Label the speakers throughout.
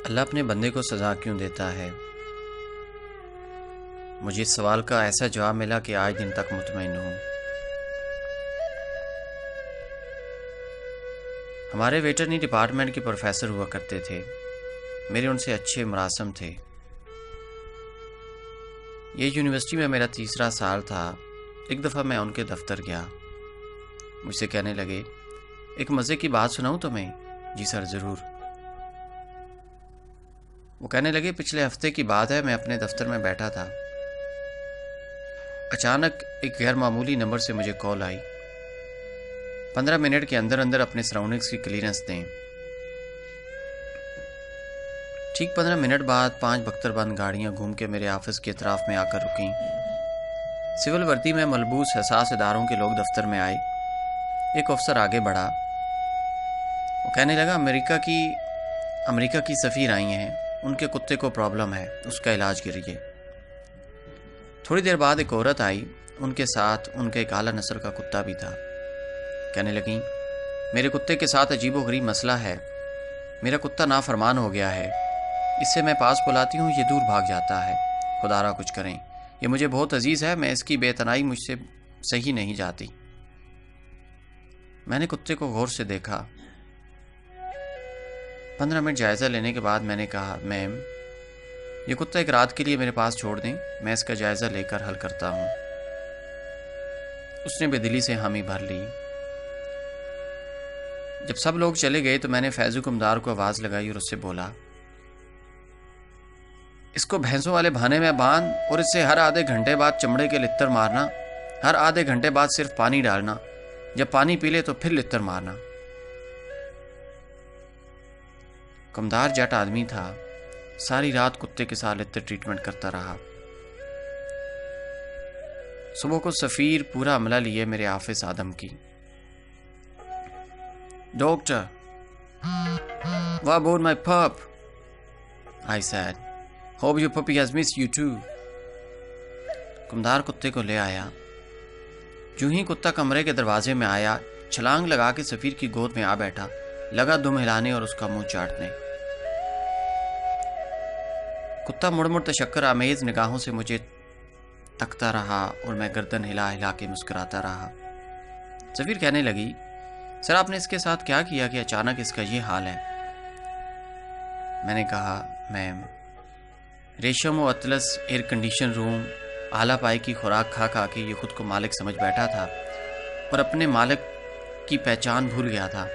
Speaker 1: अल्लाह अपने बंदे को सज़ा क्यों देता है? मुझे इस सवाल का ऐसा जवाब मिला कि आज दिन तक मुतमईन हूँ। हमारे वेटरनरी डिपार्टमेंट के प्रोफेसर हुआ करते थे। मेरे उनसे अच्छे मुरासम थे। ये यूनिवर्सिटी में मेरा तीसरा साल था। एक दफ़ा मैं उनके दफ्तर गया। मुझसे कहने लगे, एक मज़े की बात सुनाऊँ तुम्हें? जी सर, ज़रूर। वो कहने लगे, पिछले हफ्ते की बात है, मैं अपने दफ्तर में बैठा था। अचानक एक गैर मामूली नंबर से मुझे कॉल आई। 15 मिनट के अंदर अंदर अपने सराउंडिंग्स की क्लियरेंस दें। ठीक 15 मिनट बाद 5 बख्तरबंद गाड़ियां घूम के मेरे ऑफिस के अतराफ में आकर रुकीं। सिविल वर्दी में मलबूस हसास इदारों के लोग दफ्तर में आए। एक अफसर आगे बढ़ा। वो कहने लगा, अमेरिका की सफ़ीर आई हैं, उनके कुत्ते को प्रॉब्लम है, उसका इलाज करिए। थोड़ी देर बाद एक औरत आई, उनके साथ उनका एक आला नस्ल का कुत्ता भी था। कहने लगी, मेरे कुत्ते के साथ अजीबोगरीब मसला है। मेरा कुत्ता नाफरमान हो गया है, इससे मैं पास बुलाती हूँ, ये दूर भाग जाता है। खुदारा कुछ करें, ये मुझे बहुत अजीज़ है, मैं इसकी बेतनाई मुझसे सही नहीं जाती। मैंने कुत्ते को गौर से देखा। 15 मिनट जायज़ा लेने के बाद मैंने कहा, मैम, ये कुत्ता एक रात के लिए मेरे पास छोड़ दें, मैं इसका जायज़ा लेकर हल करता हूँ। उसने बेदिली से हामी भर ली। जब सब लोग चले गए तो मैंने फैज़ हुक्मदार को आवाज़ लगाई और उससे बोला, इसको भैंसों वाले भाने में बांध और इससे हर आधे घंटे बाद चमड़े के लित्तर मारना, हर आधे घंटे बाद सिर्फ पानी डालना, जब पानी पी ले तो फिर लित्तर मारना। हुक्मदार जट आदमी था, सारी रात कुत्ते के साथ लित्तर ट्रीटमेंट करता रहा। सुबह को सफ़ीर पूरा अमला लिए मेरे ऑफिस आदम की। Doctor, what about my pup? I said, hope your puppy has missed you too. हुक्मदार कुत्ते को ले आया। जो ही कुत्ता कमरे के दरवाजे में आया, छलांग लगा के सफ़ीर की गोद में आ बैठा, लगा दुम हिलाने और उसका मुंह चाटने। कुत्ता मुड़ मुड़ तशक्कर आमेज निगाहों से मुझे तकता रहा और मैं गर्दन हिला हिला के मुस्कुराता रहा। सफ़ीर कहने लगी, सर, आपने इसके साथ क्या किया कि अचानक इसका ये हाल है? मैंने कहा, मैम, रेशम व अतलस एयर कंडीशन रूम, आला पाई की खुराक खा खा के ये खुद को मालिक समझ बैठा था और अपने मालिक की पहचान भूल गया था।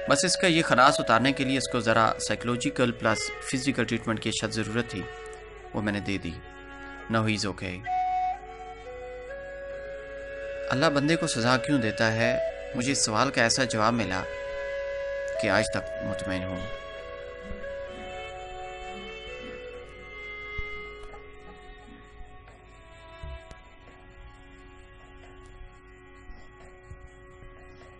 Speaker 1: बस इसका ये खरास उतारने के लिए इसको ज़रा साइकोलॉजिकल प्लस फिजिकल ट्रीटमेंट की शद ज़रूरत थी, वो मैंने दे दी। Now he is okay. अल्लाह बंदे को सज़ा क्यों देता है? मुझे इस सवाल का ऐसा जवाब मिला कि आज तक मुतमईन हूँ।